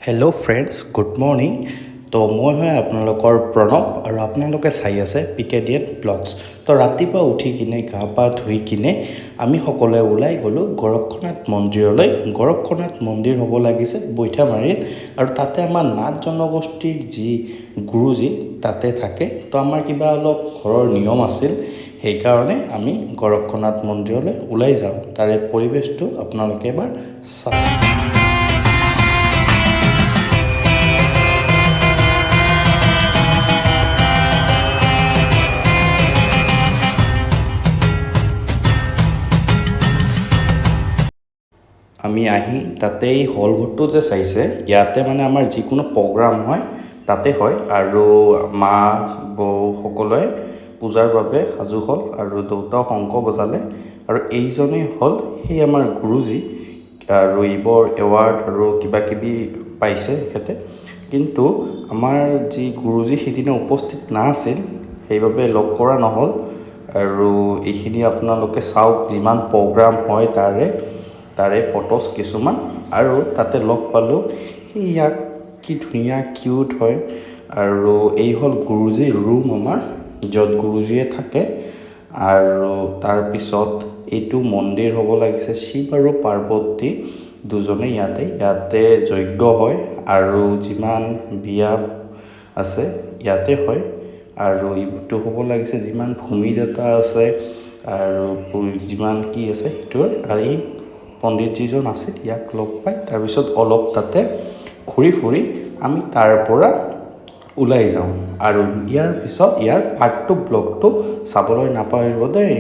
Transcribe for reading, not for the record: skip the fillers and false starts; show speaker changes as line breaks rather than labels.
Hello' friends, good morning. তো মই হয় আপোনালোকৰ প্ৰণৱ আৰু আপোনালোকে চাই আছে পিকেডিয়ান ব্লগছ। তো ৰাতিপুৱা উঠি কিনে গা পা ধুই কিনে আমি সকলোৱে ওলাই গ'লোঁ গৰখনাথ মন্দিৰলৈ। গৰখনাথ মন্দিৰ হ'ব লাগিছে বৈঠামাৰীত, আৰু তাতে আমাৰ নাথ জনগোষ্ঠীৰ যি গুৰুজী তাতে থাকে। তো আমাৰ কিবা অলপ ঘৰৰ নিয়ম আছিল, সেইকাৰণে আমি গৰখনাথ মন্দিৰলৈ ওলাই যাওঁ। তাৰে পৰিৱেশটো আপোনালোকে এবাৰ চাওক। আমি আহি তাতে এই হল ঘৰটো যে চাইছে, ইয়াতে মানে আমাৰ যিকোনো প্ৰগ্ৰাম হয় তাতে হয়। আৰু মা বৌ সকলোৱে পূজাৰ বাবে সাজু হ'ল, আৰু দেউতাও শংখ বজালে। আৰু এইজনেই হ'ল সেই আমাৰ গুৰুজী, আৰু এইবোৰ এৱাৰ্ড আৰু কিবা কিবি পাইছে তেখেতে। কিন্তু আমাৰ যি গুৰুজী সিদিনা উপস্থিত নাছিল, সেইবাবে লগ কৰা নহ'ল। আৰু এইখিনি আপোনালোকে চাওক, যিমান প্ৰগ্ৰাম হয় তাৰে ফটোজ কিছুমান। আৰু তাতে লগ পালোঁ ইয়াক, কি ধুনীয়া কিউট হয়। আৰু এই হ'ল গুৰুজীৰ ৰুম আমাৰ, য'ত গুৰুজীয়ে থাকে। আৰু তাৰপিছত এইটো মন্দিৰ হ'ব লাগিছে শিৱ আৰু পাৰ্বতী দুজনে ইয়াতে যজ্ঞ হয়, আৰু যিমান বিয়া আছে ইয়াতে হয়। আৰু এইটো হ'ব লাগিছে যিমান ভূমিদেৱতা আছে আৰু যিমান কি আছে সেইটোৰ। আৰু এই পণ্ডিতজীজন আছিল, ইয়াক লগ পাই তাৰপিছত অলপ তাতে ঘূৰি ফুৰি আমি তাৰ পৰা ওলাই যাওঁ। আৰু ইয়াৰ পিছত ইয়াৰ পাৰ্ট 2 ব্লগটো চাবলৈ নাপাহৰিব দেই।